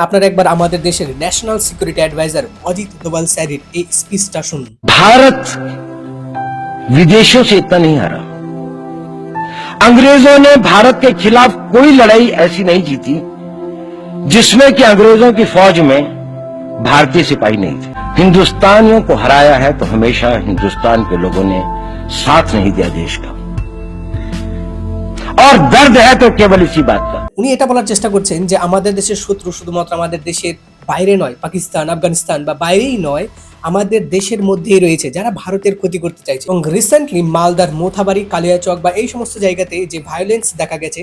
আপনারা একবার আমাদের দেশের national security adviser Ajit Doval স্যারের এই স্পিচটা শুনুন। भारत विदेशों से इतना नहीं हारा। अंग्रेजों ने भारत के खिलाफ कोई लड़ाई ऐसी नहीं जीती जिसमें कि अंग्रेजों की फौज में भारतीय सिपाही नहीं थे। हिंदुस्तानियों को हराया है तो हमेशा हिंदुस्तान के लोगों ने साथ नहीं दिया देश का, और दर्द है तो केवल इसी बात का। উনি এটা বলার চেষ্টা করছেন যে আমাদের দেশের শত্রু শুধুমাত্র আমাদের দেশের বাইরে নয়, পাকিস্তান, আফগানিস্তান বা বাইরেই নয়, আমাদের দেশের মধ্যেই রয়েছে যারা ভারতের ক্ষতি করতে চাইছে। এবং রিসেন্টলি মালদার মোথাবাড়ি, কালিয়াচক বা এই সমস্ত জায়গাতে যে ভায়োলেন্স দেখা গেছে।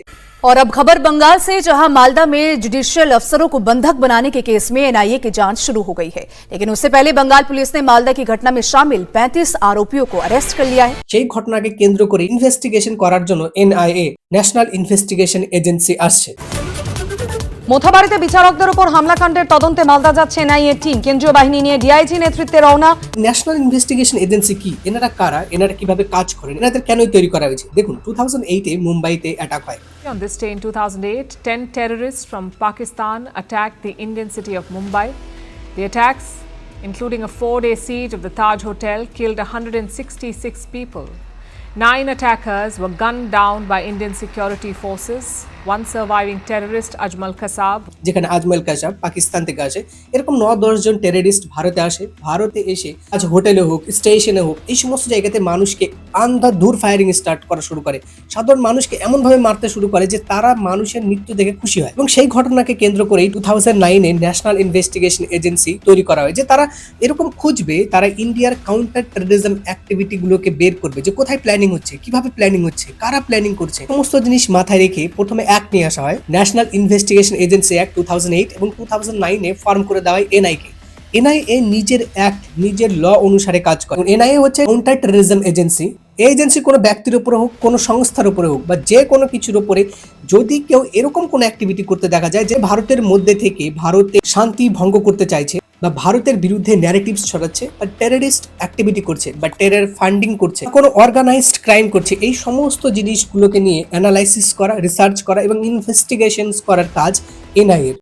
और अब खबर बंगाल से, जहां मालदा में जुडिशियल अफसरों को बंधक बनाने के केस में एनआईए की जांच शुरू हो गई है। लेकिन उससे पहले बंगाल पुलिस ने मालदा की घटना में शामिल 35 आरोपियों को अरेस्ट कर लिया है। সেই ঘটনাকে কেন্দ্র করে ইনভেস্টিগেশন করার জন্য এনআইএ, ন্যাশনাল ইনভেস্টিগেশন এজেন্সি আসছে। মোথাবাড়িতে বিচারকদের উপর হামলাকাণ্ডের তদন্তে মালদা যাচ্ছে এনআইএ টিম। কেন্দ্রীয় বাহিনী নিয়ে ডিআইজি নেতৃত্বে রওনা। ন্যাশনাল ইনভেস্টিগেশন এজেন্সি কি, এনারা কারা, এনারা কিভাবে কাজ করেন, এনাদের কেনই তৈরি করা হয়েছে? দেখুন, 2008-এ মুম্বাইতে অ্যাটাক হয়। On this day in 2008, 10 terrorists from Pakistan attacked the Indian city of Mumbai. The attacks, including a 4-day siege of the Taj Hotel, killed 166 people. 9 attackers were gunned down by Indian security forces. One surviving terrorist, Ajmal Kasab, যেখানে আজমল কাসাব পাকিস্তান থেকে আসে, এরকম 9-10 জন terrorist ভারতে আসে। ভারতে এসে আজ হোটেলে হোক, স্টেশনে হোক, এই সমস্ত জায়গাতে মানুষকে আন্ধাধুর ফায়ারিং স্টার্ট করা শুরু করে। সাধারণ মানুষকে এমনভাবে মারতে শুরু করে যে তারা মানুষের মৃত্যু দেখে খুশি হয়। এবং সেই ঘটনাকে কেন্দ্র করেই 2009-এ ন্যাশনাল ইনভেস্টিগেশন এজেন্সি তৈরি করা হয়, যে তারা এরকম খুঁজবে, তারা ইন্ডিয়ার কাউন্টার টেররিজম অ্যাক্টিভিটি গুলোকে বের করবে, যে কোথায় প্ল্যানিং হচ্ছে, কিভাবে প্ল্যানিং হচ্ছে, কারা প্ল্যানিং করছে। সমস্ত জিনিস মাথায় রেখে প্রথমে অ্যাক্ট নিয়ে আসা হয়, ন্যাশনাল ইনভেস্টিগেশন এজেন্সি অ্যাক্ট 2008, এবং 2009-এ ফর্ম করে দেওয়া হয় এনআইকে। এনআইএ নিজের অ্যাক্ট, নিজের ল অনুসারে কাজ করে। এনআইএ হচ্ছে কাউন্টার টেররিজম এজেন্সি। এই এজেন্সি কোনো ব্যক্তির উপরে হোক, কোনো সংস্থার উপরে হোক, বা যে কোনো কিছুর উপরে যদি কেউ এরকম কোনো অ্যাক্টিভিটি করতে দেখা যায় যে ভারতের মধ্যে থেকে ভারতে শান্তি ভঙ্গ করতে চাইছে, বা ভারতের বিরুদ্ধে ন্যারেটিভস ছড়াচ্ছে, বা টেররিস্ট অ্যাক্টিভিটি করছে, বা টেরর ফান্ডিং করছে, কোনো অর্গানাইজড ক্রাইম করছে, এই সমস্ত জিনিসগুলোকে নিয়ে অ্যানালাইসিস করা, রিসার্চ করা এবং ইনভেস্টিগেশনস করার কাজ এনআইএর।